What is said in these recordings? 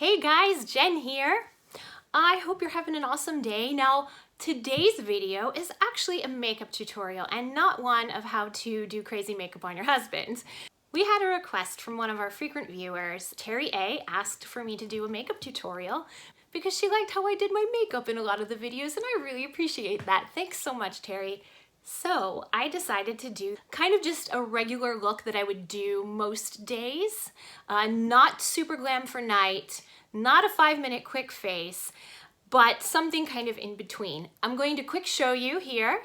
Hey guys, Jen here. I hope you're having an awesome day. Now, today's video is actually a makeup tutorial and not one of how to do crazy makeup on your husband. We had a request from one of our frequent viewers. Terry A asked for me to do a makeup tutorial because she liked how I did my makeup in a lot of the videos, and I really appreciate that. Thanks so much, Terry. So I decided to do kind of just a regular look that I would do most days. Not super glam for night, not a 5-minute quick face, but something kind of in between. I'm going to quick show you here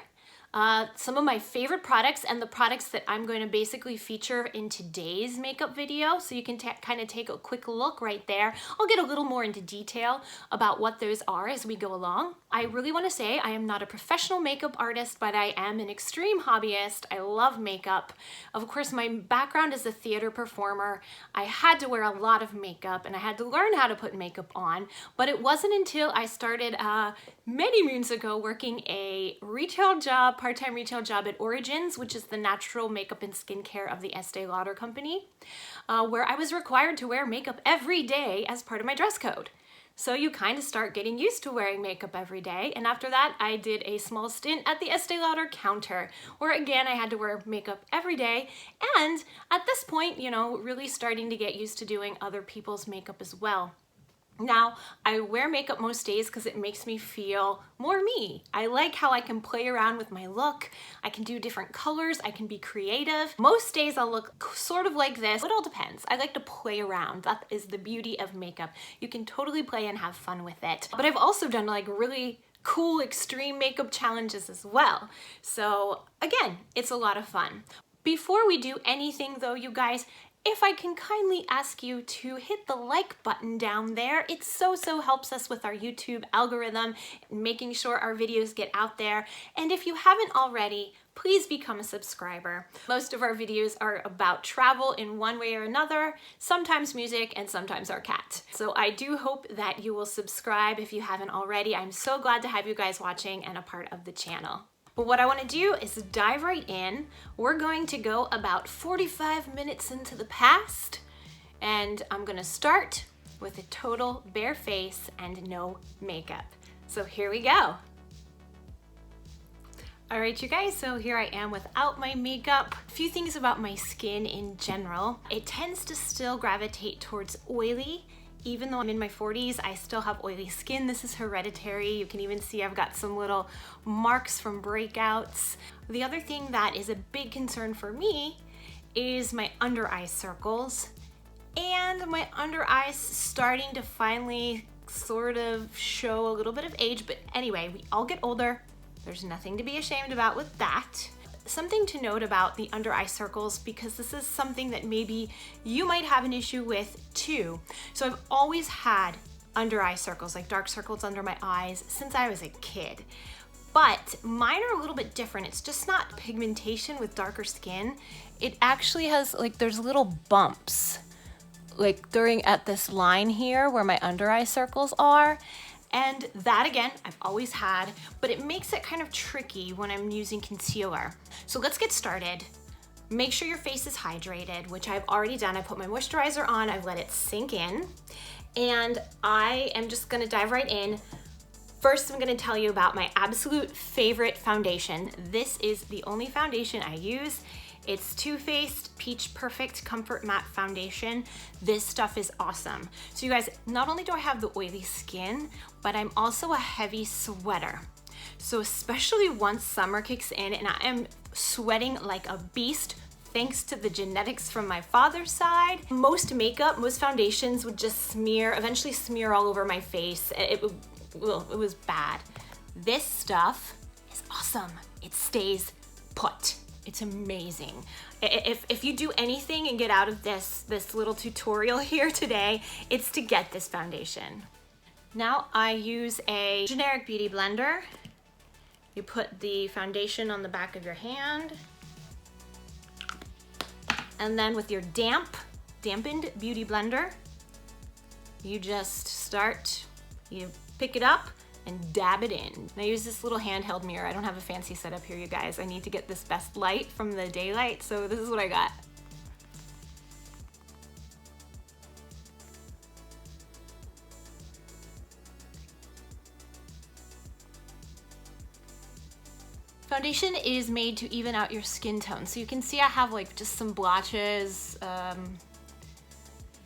some of my favorite products and the products that I'm going to basically feature in today's makeup video, so you can kind of take a quick look right there. I'll get a little more into detail about what those are as we go along. I really want to say I am not a professional makeup artist, but I am an extreme hobbyist. I love makeup. Of course, my background is a theater performer. I had to wear a lot of makeup and I had to learn how to put makeup on, but it wasn't until I started many moons ago working a retail job, part-time retail job at Origins, which is the natural makeup and skincare of the Estee Lauder company, where I was required to wear makeup every day as part of my dress code. So you kind of start getting used to wearing makeup every day. And after that, I did a small stint at the Estee Lauder counter, where again, I had to wear makeup every day. And at this point, you know, really starting to get used to doing other people's makeup as well. Now, I wear makeup most days because it makes me feel more me. I like how I can play around with my look. I can do different colors. I can be creative. Most days I'll look sort of like this. It all depends. I like to play around. That is the beauty of makeup. You can totally play and have fun with it. But I've also done like really cool extreme makeup challenges as well. So again, it's a lot of fun. Before we do anything though, you guys, if I can kindly ask you to hit the like button down there, it so helps us with our YouTube algorithm, making sure our videos get out there. And if you haven't already, please become a subscriber. Most of our videos are about travel in one way or another, sometimes music and sometimes our cat. So I do hope that you will subscribe if you haven't already. I'm so glad to have you guys watching and a part of the channel. But what I want to do is dive right in. We're going to go about 45 minutes into the past, and I'm going to start with a total bare face and no makeup. So here we go. All right, you guys, so here I am without my makeup. A few things about my skin in general. It tends to still gravitate towards oily. Even though I'm in my 40s, I still have oily skin. This is hereditary. You can even see I've got some little marks from breakouts. The other thing that is a big concern for me is my under eye circles, and my under eyes starting to finally sort of show a little bit of age. But anyway, we all get older. There's nothing to be ashamed about with that. Something to note about the under eye circles, because this is something that maybe you might have an issue with too. So I've always had under eye circles, like dark circles under my eyes, since I was a kid. But mine are a little bit different. It's just not pigmentation with darker skin. It actually has, like, there's little bumps, like at this line here where my under eye circles are. And that, again, I've always had, but it makes it kind of tricky when I'm using concealer. So let's get started. Make sure your face is hydrated, which I've already done. I put my moisturizer on, I've let it sink in, and I am just gonna dive right in. First, I'm gonna tell you about my absolute favorite foundation. This is the only foundation I use. It's Too Faced Peach Perfect Comfort Matte Foundation. This stuff is awesome. So you guys, not only do I have the oily skin, but I'm also a heavy sweater. So especially once summer kicks in and I am sweating like a beast, thanks to the genetics from my father's side, most makeup, most foundations would just eventually smear all over my face. It was bad. This stuff is awesome. It stays put. It's amazing. If you do anything and get out of this little tutorial here today, it's to get this foundation. Now I use a generic beauty blender. You put the foundation on the back of your hand, and then with your dampened beauty blender, you just you pick it up and dab it in. And I use this little handheld mirror. I don't have a fancy setup here, you guys. I need to get this best light from the daylight, so this is what I got. Foundation is made to even out your skin tone. So you can see I have like just some blotches,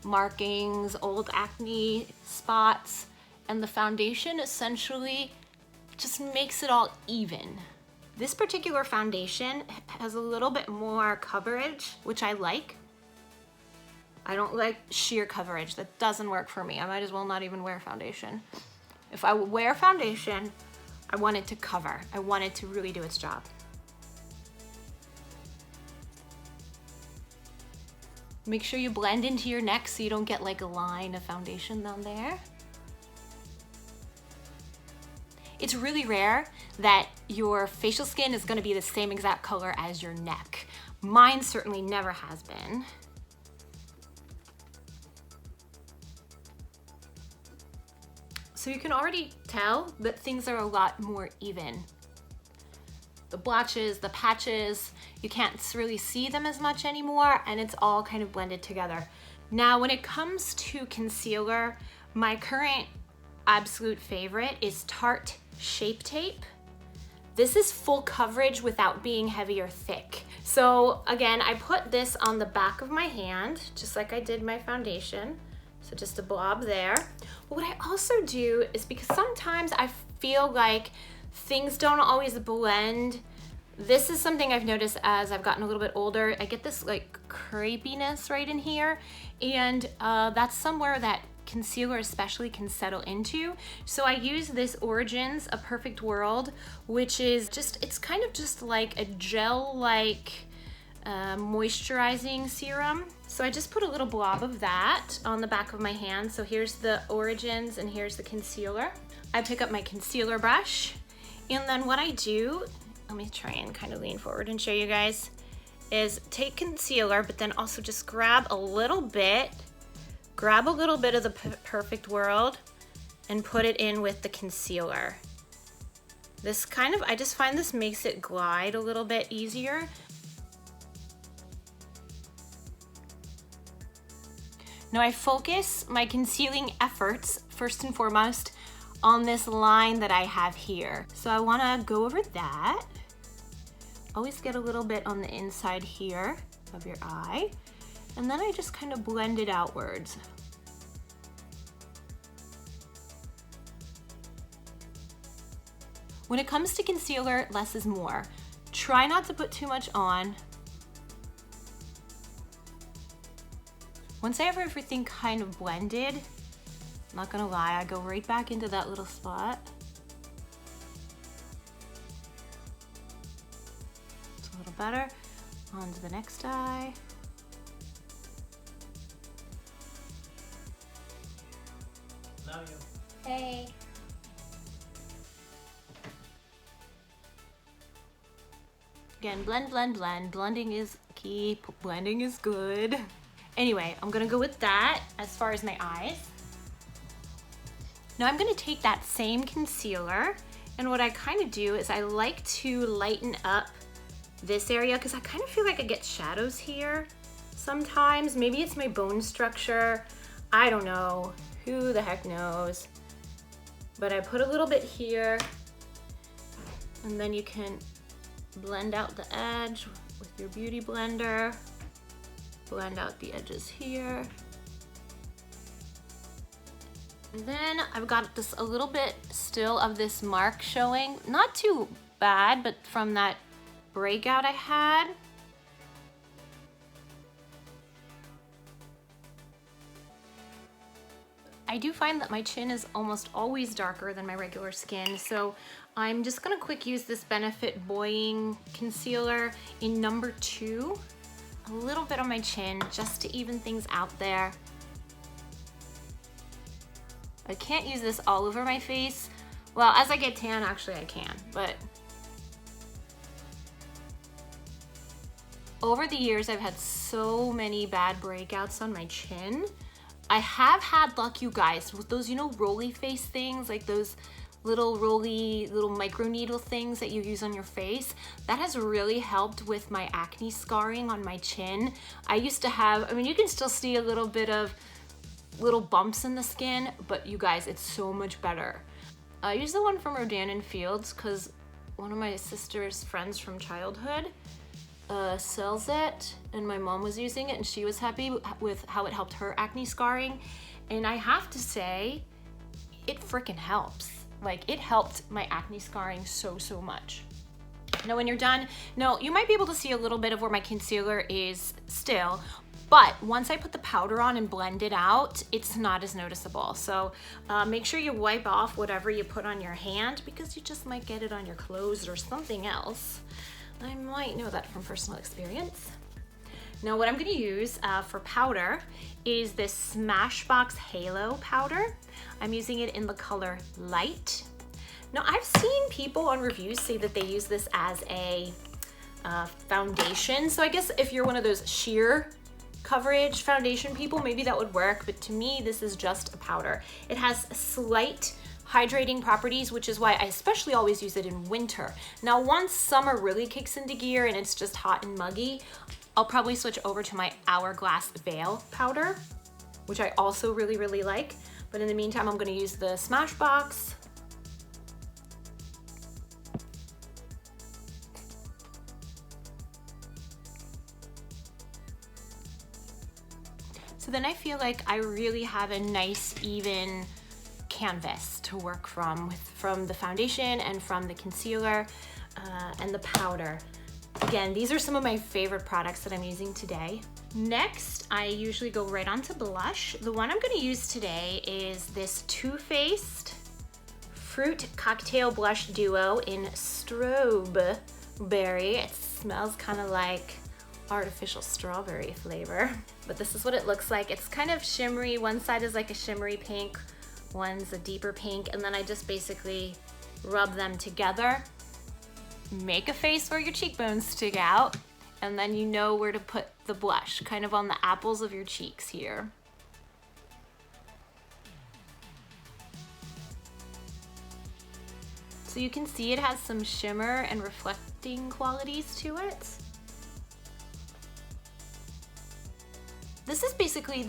markings, old acne spots, and the foundation essentially just makes it all even. This particular foundation has a little bit more coverage, which I like. I don't like sheer coverage. That doesn't work for me. I might as well not even wear foundation. If I wear foundation, I want it to cover. I want it to really do its job. Make sure you blend into your neck so you don't get like a line of foundation down there. It's really rare that your facial skin is gonna be the same exact color as your neck. Mine certainly never has been. So you can already tell that things are a lot more even. The blotches, the patches, you can't really see them as much anymore, and it's all kind of blended together. Now, when it comes to concealer, my current absolute favorite is Tarte Shape Tape. This is full coverage without being heavy or thick. So again, I put this on the back of my hand, just like I did my foundation. So just a blob there. But what I also do is, because sometimes I feel like things don't always blend. This is something I've noticed as I've gotten a little bit older. I get this like crepiness right in here, and that's somewhere that concealer especially can settle into. So I use this Origins A Perfect World, which is just, it's kind of just like a gel-like moisturizing serum. So I just put a little blob of that on the back of my hand. So here's the Origins and here's the concealer. I pick up my concealer brush, and then what I do, let me try and kind of lean forward and show you guys, is take concealer, but then also just grab a little bit of the Perfect World and put it in with the concealer. This kind of, I just find this makes it glide a little bit easier. Now I focus my concealing efforts first and foremost on this line that I have here. So I wanna go over that. Always get a little bit on the inside here of your eye. And then I just kind of blend it outwards. When it comes to concealer, less is more. Try not to put too much on. Once I have everything kind of blended, I'm not gonna lie, I go right back into that little spot. It's a little better. On to the next eye. Love you. Hey. Again, blend, blend, blend. Blending is key. Blending is good. Anyway, I'm gonna go with that as far as my eyes. Now I'm gonna take that same concealer, and what I kind of do is I like to lighten up this area because I kind of feel like I get shadows here sometimes. Maybe it's my bone structure. I don't know. Who the heck knows? But I put a little bit here, and then you can blend out the edge with your beauty blender. Blend out the edges here. And then I've got this a little bit still of this mark showing. Not too bad, but from that breakout I had. I do find that my chin is almost always darker than my regular skin, so I'm just gonna quick use this Benefit Boi-ing concealer in number 2. A little bit on my chin just to even things out there. I can't use this all over my face. Well, as I get tan, actually I can, but over the years I've had so many bad breakouts on my chin. I have had luck, you guys, with those, you know, roly face things, like those little roly, little micro needle things that you use on your face. That has really helped with my acne scarring on my chin. I used to have, I mean, you can still see a little bit of little bumps in the skin, but you guys, it's so much better. I use the one from Rodan & Fields because one of my sister's friends from childhood sells it, and my mom was using it and she was happy with how it helped her acne scarring. And I have to say, it freaking helps. Like, it helped my acne scarring so much. Now when you're done, now you might be able to see a little bit of where my concealer is still, but once I put the powder on and blend it out, it's not as noticeable. So make sure you wipe off whatever you put on your hand, because you just might get it on your clothes or something else. I might know that from personal experience. Now what I'm gonna use for powder is this Smashbox Halo powder. I'm using it in the color Light. Now I've seen people on reviews say that they use this as a foundation. So I guess if you're one of those sheer coverage foundation people, maybe that would work. But to me, this is just a powder. It has slight hydrating properties, which is why I especially always use it in winter. Now, once summer really kicks into gear and it's just hot and muggy, I'll probably switch over to my Hourglass Veil powder, which I also really like. But in the meantime, I'm gonna use the Smashbox. So then I feel like I really have a nice, even canvas to work from the foundation and from the concealer and the powder. Again, these are some of my favorite products that I'm using today. Next, I usually go right onto blush. The one I'm gonna use today is this Too Faced Fruit Cocktail Blush Duo in Strobeberry. It smells kind of like artificial strawberry flavor, but this is what it looks like. It's kind of shimmery. One side is like a shimmery pink, one's a deeper pink, and then I just basically rub them together. Make a face where your cheekbones stick out, and then you know where to put the blush, kind of on the apples of your cheeks here. So you can see it has some shimmer and reflecting qualities to it. This is basically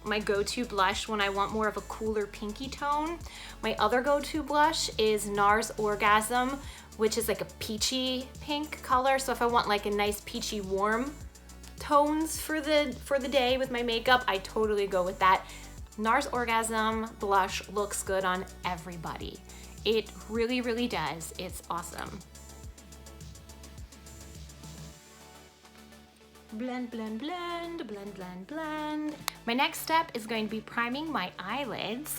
my go-to blush when I want more of a cooler pinky tone. My other go-to blush is NARS Orgasm, which is like a peachy pink color. So if I want like a nice peachy warm tones for the day with my makeup, I totally go with that. NARS Orgasm blush looks good on everybody. It really does. It's awesome. Blend, blend, blend, blend, blend, blend. My next step is going to be priming my eyelids.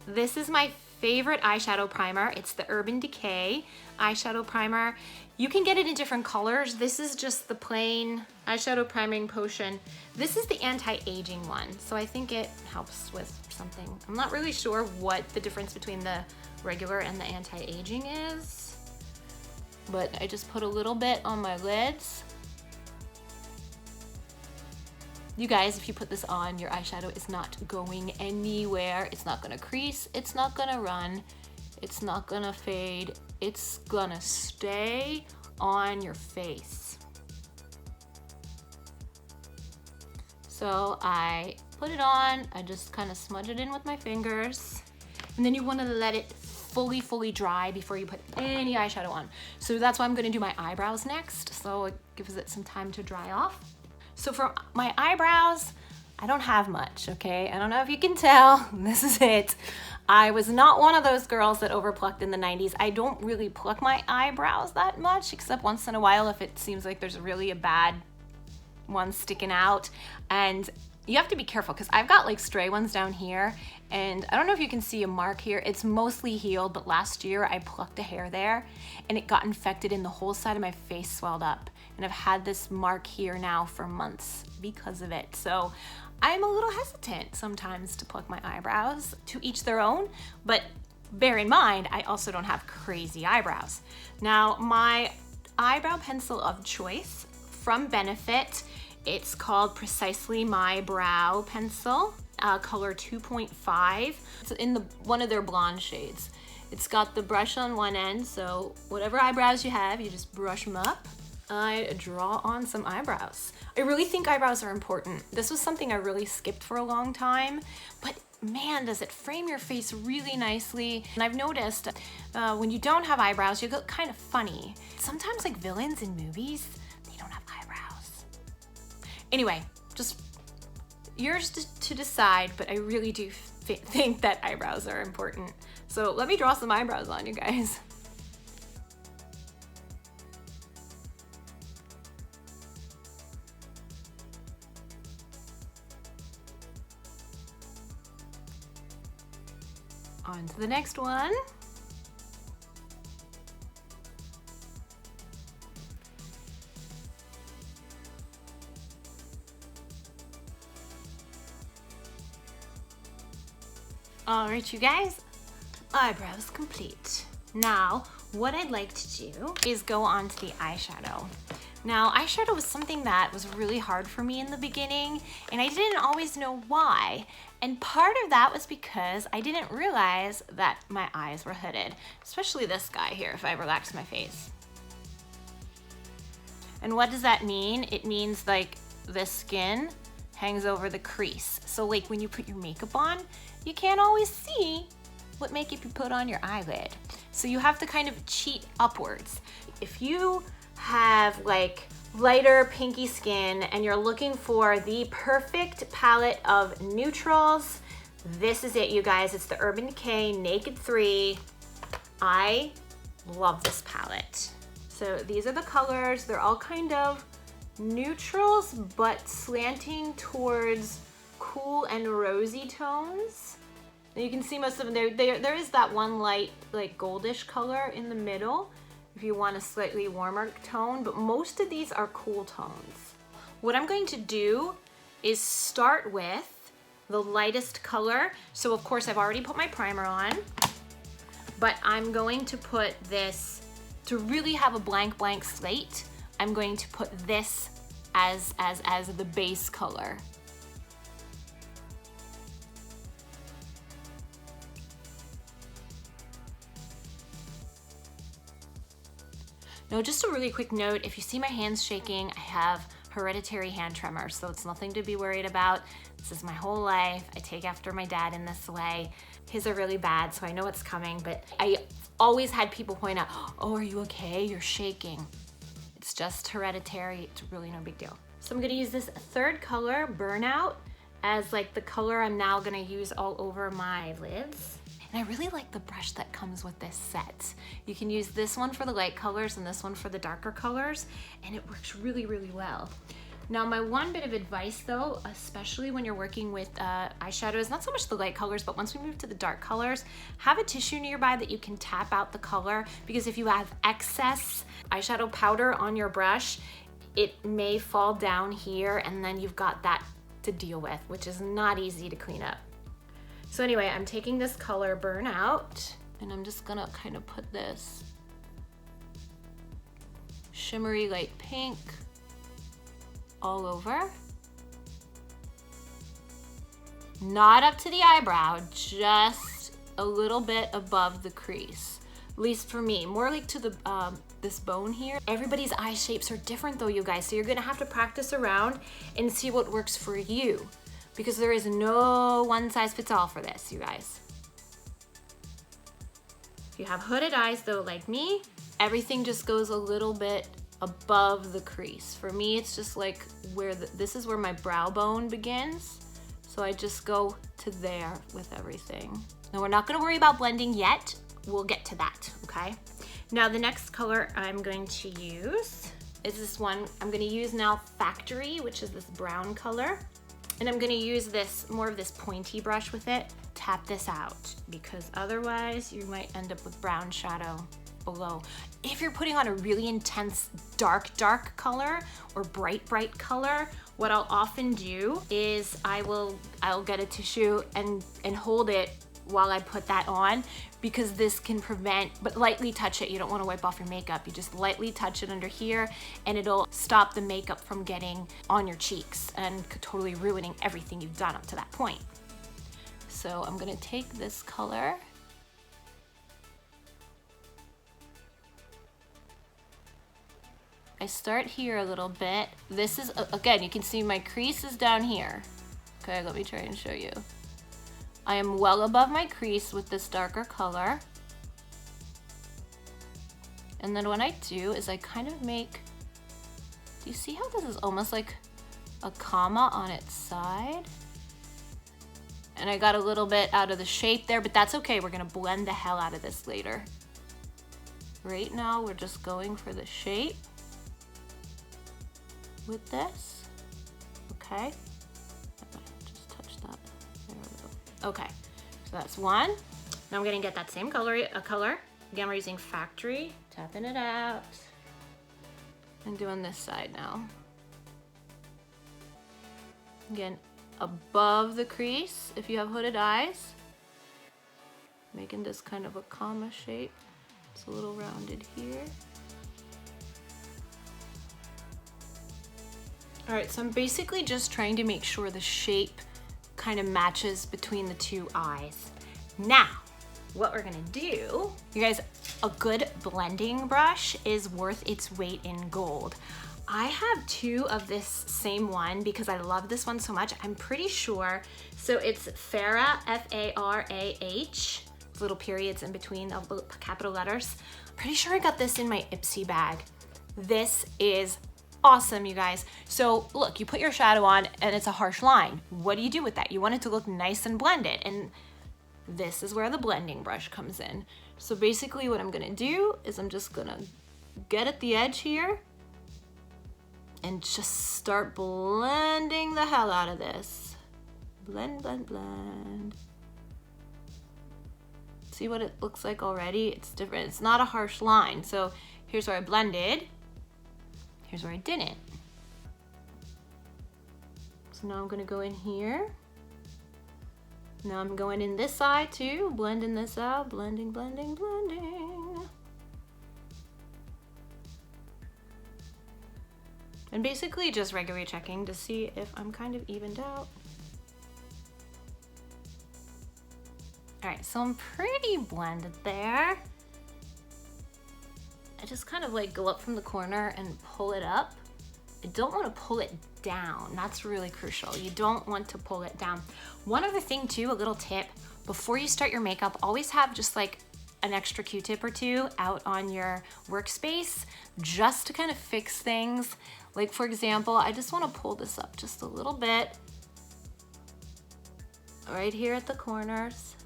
This is my favorite eyeshadow primer. It's the Urban Decay eyeshadow primer. You can get it in different colors. This is just the plain eyeshadow priming potion. This is the anti-aging one, so I think it helps with something. I'm not really sure what the difference between the regular and the anti-aging is, but I just put a little bit on my lids. You guys, if you put this on, your eyeshadow is not going anywhere. It's not gonna crease, it's not gonna run, it's not gonna fade, it's gonna stay on your face. So I put it on, I just kind of smudge it in with my fingers, and then you wanna let it fully dry before you put any eyeshadow on. So that's why I'm gonna do my eyebrows next, so it gives it some time to dry off. So for my eyebrows, I don't have much, okay? I don't know if you can tell, this is it. I was not one of those girls that overplucked in the 90s. I don't really pluck my eyebrows that much, except once in a while if it seems like there's really a bad one sticking out. And you have to be careful because I've got like stray ones down here, and I don't know if you can see a mark here. It's mostly healed, but last year I plucked a hair there and it got infected and the whole side of my face swelled up. And I've had this mark here now for months because of it. So I'm a little hesitant sometimes to pluck my eyebrows. To each their own, but bear in mind, I also don't have crazy eyebrows. Now, my eyebrow pencil of choice from Benefit, it's called Precisely My Brow Pencil, color 2.5. It's in one of their blonde shades. It's got the brush on one end, so whatever eyebrows you have, you just brush them up. I draw on some eyebrows. I really think eyebrows are important. This was something I really skipped for a long time, but man, does it frame your face really nicely. And I've noticed when you don't have eyebrows, you look kind of funny. Sometimes like villains in movies, they don't have eyebrows. Anyway, just yours to decide, but I really do think that eyebrows are important. So let me draw some eyebrows on you guys. On to the next one. All right, you guys, eyebrows complete. Now, what I'd like to do is go on to the eyeshadow. Now, eyeshadow was something that was really hard for me in the beginning, and I didn't always know why. And part of that was because I didn't realize that my eyes were hooded, especially this guy here, if I relax my face. And what does that mean? It means like the skin hangs over the crease. So like when you put your makeup on, you can't always see what makeup you put on your eyelid. So you have to kind of cheat upwards. If you have like lighter pinky skin and you're looking for the perfect palette of neutrals, this is it, you guys. It's the Urban Decay Naked 3. I love this palette. So these are the colors. They're all kind of neutrals, but slanting towards cool and rosy tones. And you can see most of them. There is that one light, like goldish color in the middle if you want a slightly warmer tone, but most of these are cool tones. What I'm going to do is start with the lightest color. So of course I've already put my primer on, but I'm going to put this, to really have a blank slate, I'm going to put this as the base color. Now, just a really quick note, if you see my hands shaking, I have hereditary hand tremor, so it's nothing to be worried about. This is my whole life. I take after my dad in this way. His are really bad, so I know it's coming, but I always had people point out, oh, are you okay? You're shaking. It's just hereditary. It's really no big deal. So I'm gonna use this third color, Burnout, as like the color I'm now gonna use all over my lids. And I really like the brush that comes with this set. You can use this one for the light colors and this one for the darker colors, and it works really, really well. Now, my one bit of advice though, especially when you're working with eyeshadows, not so much the light colors, but once we move to the dark colors, have a tissue nearby that you can tap out the color, because if you have excess eyeshadow powder on your brush, it may fall down here and then you've got that to deal with, which is not easy to clean up. So anyway, I'm taking this color Burnout, and I'm just gonna kind of put this shimmery light pink all over. Not up to the eyebrow, just a little bit above the crease. At least for me, more like to the this bone here. Everybody's eye shapes are different though, you guys, so you're gonna have to practice around and see what works for you, because there is no one size fits all for this, you guys. If you have hooded eyes though, like me, everything just goes a little bit above the crease. For me, it's just like where this is where my brow bone begins. So I just go to there with everything. Now we're not gonna worry about blending yet. We'll get to that, okay? Now the next color I'm going to use is this one. I'm gonna use now Factory, which is this brown color. And I'm gonna use this, more of this pointy brush with it. Tap this out, because otherwise you might end up with brown shadow below. If you're putting on a really intense dark color or bright color, what I'll often do is I'll get a tissue and hold it while I put that on, because this can prevent, but lightly touch it. You don't want to wipe off your makeup. You just lightly touch it under here and it'll stop the makeup from getting on your cheeks and totally ruining everything you've done up to that point. So I'm gonna take this color . I start here a little bit. This is, again, you can see my crease is down here. Okay, let me try and show you. I am well above my crease with this darker color. And then what I do is I kind of make, do you see how this is almost like a comma on its side? And I got a little bit out of the shape there, but that's okay. We're gonna blend the hell out of this later. Right now, we're just going for the shape with this, okay? Just touch that, there we go. Okay, so that's one. Now I'm gonna get that same color. Again, we're using Factory, tapping it out, and doing this side now. Again, above the crease, if you have hooded eyes, making this kind of a comma shape. It's a little rounded here. All right, so I'm basically just trying to make sure the shape kind of matches between the two eyes. Now, what we're gonna do, you guys, a good blending brush is worth its weight in gold. I have two of this same one because I love this one so much. I'm pretty sure, so it's Farah, F-A-R-A-H, little periods in between the capital letters. Pretty sure I got this in my Ipsy bag. This is awesome, you guys. So look, you put your shadow on and it's a harsh line. What do you do with that? You want it to look nice and blended, and this is where the blending brush comes in. So basically what I'm gonna do is I'm just gonna get at the edge here and just start blending the hell out of this. Blend, blend, blend. See what it looks like already? It's different. It's not a harsh line. So here's where I blended. Here's where I didn't. So now I'm gonna go in here. Now I'm going in this side too, blending this out, blending, blending, blending. And basically just regularly checking to see if I'm kind of evened out. All right, so I'm pretty blended there. I just kind of like go up from the corner and pull it up. I don't want to pull it down. That's really crucial. You don't want to pull it down. One other thing too, a little tip, before you start your makeup, always have just like an extra Q-tip or two out on your workspace just to kind of fix things. Like for example, I just want to pull this up just a little bit right here at the corners.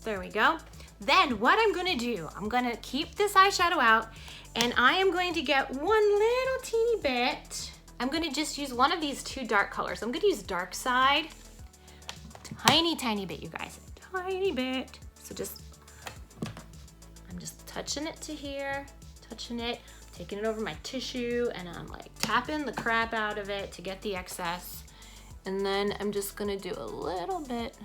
There we go. Then what I'm gonna do, I'm gonna keep this eyeshadow out and I am going to get one little teeny bit. I'm gonna just use one of these two dark colors. I'm gonna use Dark Side. Tiny, tiny bit, you guys, tiny bit. So I'm just touching it to here, touching it, taking it over my tissue, and I'm like tapping the crap out of it to get the excess. And then I'm just gonna do a little bit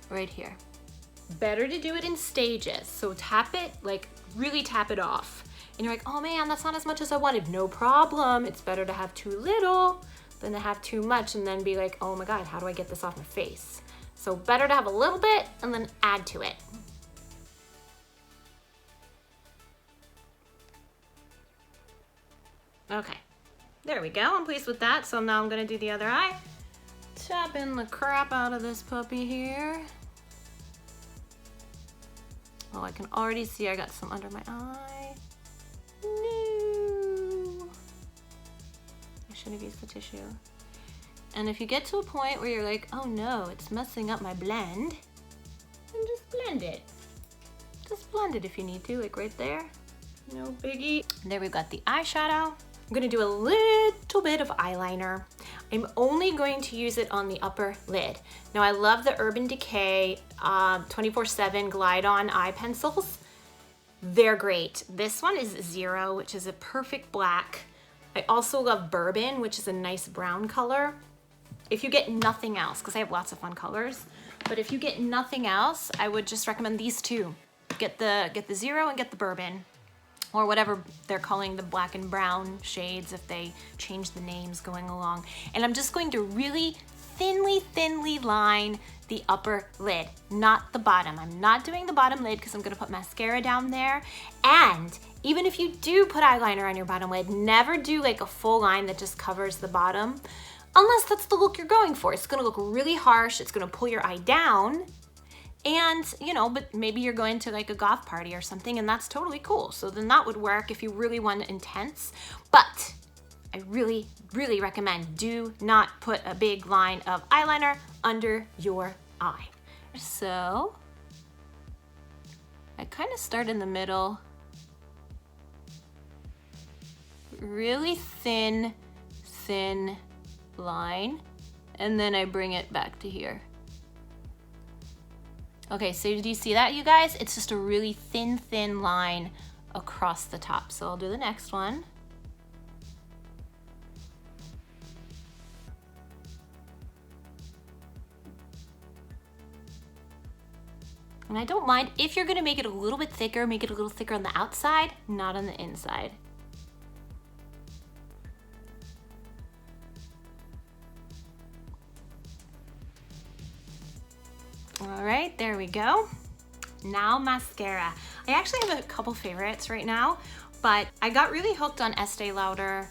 right here. Better to do it in stages. So tap it, like really tap it off. And you're like, oh man, that's not as much as I wanted. No problem. It's better to have too little than to have too much and then be like, oh my God, how do I get this off my face? So better to have a little bit and then add to it. Okay, there we go. I'm pleased with that. So now I'm gonna do the other eye. Tapping the crap out of this puppy here. Oh, I can already see I got some under my eye. No. I should have used the tissue. And if you get to a point where you're like, oh no, it's messing up my blend, then just blend it. Just blend it if you need to, like right there. No biggie. There we've got the eyeshadow. I'm gonna do a little bit of eyeliner. I'm only going to use it on the upper lid. Now I love the Urban Decay 24/7 Glide On eye pencils. They're great. This one is 0, which is a perfect black. I also love Bourbon, which is a nice brown color. If you get nothing else, because I have lots of fun colors, but if you get nothing else, I would just recommend these two. Get the 0 and get the Bourbon, or whatever they're calling the black and brown shades if they change the names going along. And I'm just going to really thinly line the upper lid, not the bottom. I'm not doing the bottom lid because I'm gonna put mascara down there. And even if you do put eyeliner on your bottom lid, never do like a full line that just covers the bottom. unless that's the look you're going for. It's gonna look really harsh, it's gonna pull your eye down, and you know, but maybe you're going to like a goth party or something, and that's totally cool. So then that would work if you really want intense. But I really, really recommend do not put a big line of eyeliner under your eye. So I kind of start in the middle, really thin line, and then I bring it back to here. Okay, so do you see that, you guys? It's just a really thin line across the top. So I'll do the next one. And I don't mind, if you're gonna make it a little bit thicker, make it a little thicker on the outside, not on the inside. All right, there we go. Now mascara. I actually have a couple favorites right now, but I got really hooked on Estee Lauder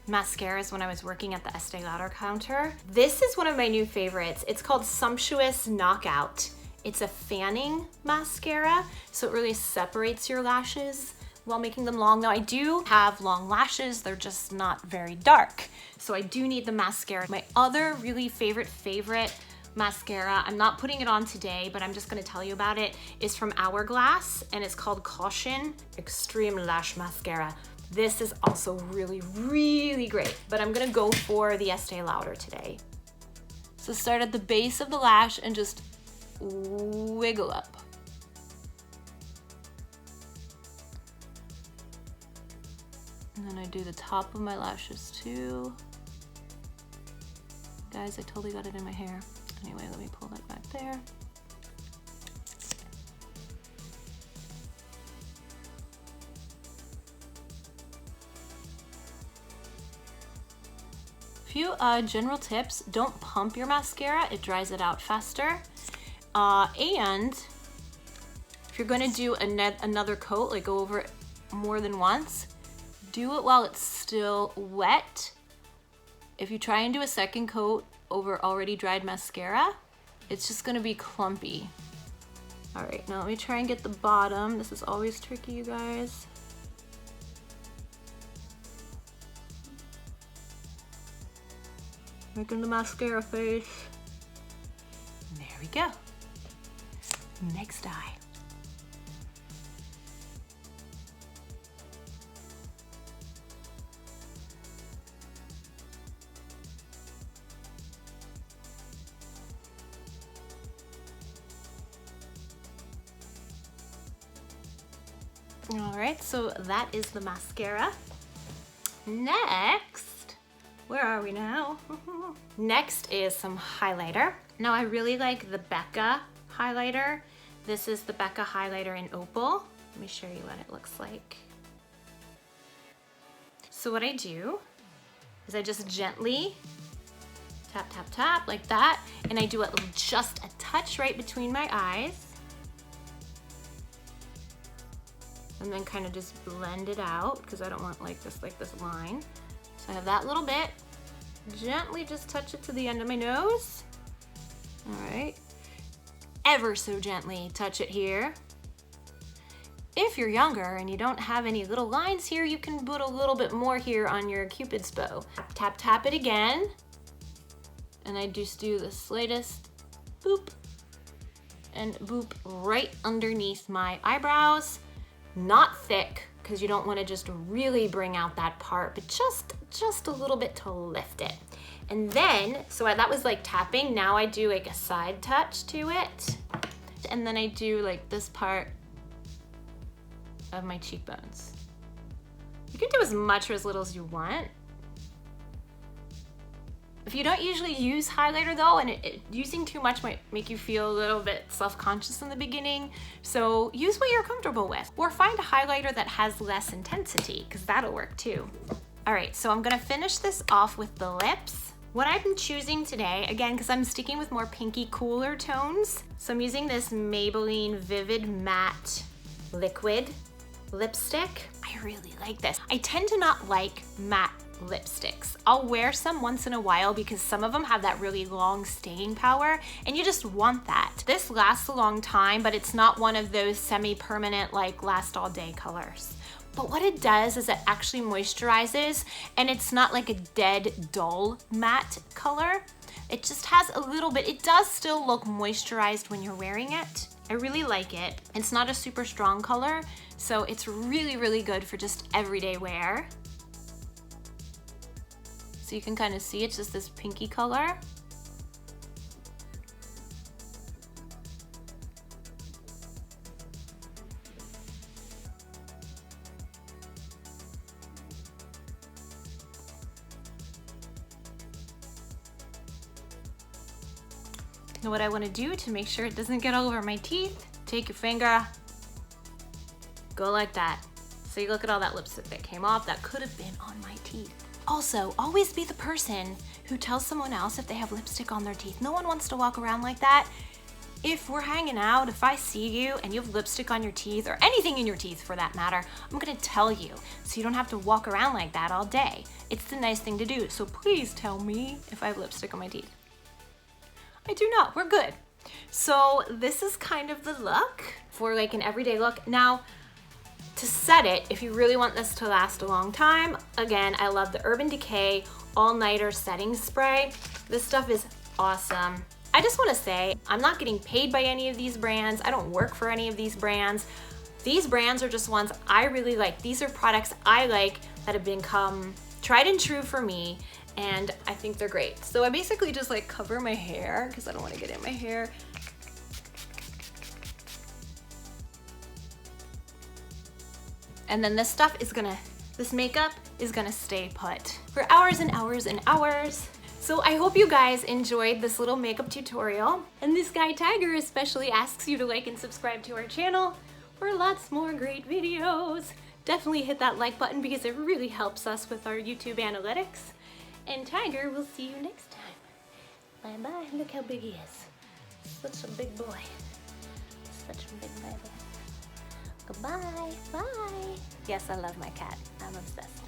mascaras when I was working at the Estee Lauder counter. This is one of my new favorites. It's called Sumptuous Knockout. It's a fanning mascara, so it really separates your lashes while making them long. Now I do have long lashes, they're just not very dark, so I do need the mascara. My other really favorite mascara, I'm not putting it on today, but I'm just gonna tell you about it, is from Hourglass, and it's called Caution Extreme Lash Mascara. This is also really, really great, but I'm gonna go for the Estee Lauder today. So start at the base of the lash and just wiggle up. And then I do the top of my lashes too. Guys, I totally got it in my hair. Anyway, let me pull that back there. Few general tips: don't pump your mascara, it dries it out faster. And if you're gonna do another coat, like go over it more than once, do it while it's still wet. If you try and do a second coat over already dried mascara, it's just gonna be clumpy. All right, now let me try and get the bottom. This is always tricky, you guys. Making the mascara face. There we go. Next eye. All right, so that is the mascara. Next, where are we now? Next is some highlighter. Now I really like the Becca highlighter. This is the Becca highlighter in Opal. Let me show you what it looks like. So what I do is I just gently tap, tap, tap like that, and I do just a touch right between my eyes, and then kind of just blend it out because I don't want like this line. So I have that little bit. Gently just touch it to the end of my nose. All right. Ever so gently touch it here. If you're younger and you don't have any little lines here, you can put a little bit more here on your Cupid's bow. Tap, tap it again. And I just do the slightest boop and boop right underneath my eyebrows. Not thick, because you don't want to just really bring out that part, but just a little bit to lift it. And then, so that was like tapping. Now I do like a side touch to it. And then I do like this part of my cheekbones. You can do as much or as little as you want. If you don't usually use highlighter though, and using too much might make you feel a little bit self-conscious in the beginning, so use what you're comfortable with. Or find a highlighter that has less intensity, because that'll work too. All right, so I'm gonna finish this off with the lips. What I've been choosing today, again, because I'm sticking with more pinky, cooler tones, so I'm using this Maybelline Vivid Matte Liquid lipstick. I really like this. I tend to not like matte lipsticks. I'll wear some once in a while because some of them have that really long staying power and you just want that. This lasts a long time, but it's not one of those semi-permanent like last all day colors. But what it does is it actually moisturizes, and it's not like a dead, dull matte color. It just has a little bit, it does still look moisturized when you're wearing it. I really like it. It's not a super strong color, so it's really, really good for just everyday wear. So you can kind of see it's just this pinky color. Now what I want to do to make sure it doesn't get all over my teeth, take your finger, go like that. So you look at all that lipstick that came off, that could have been on my teeth. Also, always be the person who tells someone else if they have lipstick on their teeth. No one wants to walk around like that. If we're hanging out, if I see you and you have lipstick on your teeth, or anything in your teeth for that matter, I'm gonna tell you, so you don't have to walk around like that all day. It's the nice thing to do, so please tell me if I have lipstick on my teeth. I do not, we're good. So this is kind of the look for like an everyday look. Now, to set it, if you really want this to last a long time, again, I love the Urban Decay All Nighter Setting Spray. This stuff is awesome. I just wanna say, I'm not getting paid by any of these brands. I don't work for any of these brands. These brands are just ones I really like. These are products I like that have become tried and true for me, and I think they're great. So I basically just like cover my hair because I don't want to get in my hair. And then this stuff is gonna, this makeup is gonna stay put for hours and hours and hours. So I hope you guys enjoyed this little makeup tutorial. And this guy Tiger especially asks you to like and subscribe to our channel for lots more great videos. Definitely hit that like button because it really helps us with our YouTube analytics. And Tiger, we'll see you next time. Bye-bye. Look how big he is. Such a big boy. Such a big baby. Goodbye. Bye. Yes, I love my cat. I'm obsessed.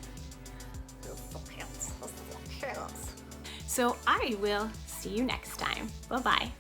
So I will see you next time. Bye-bye.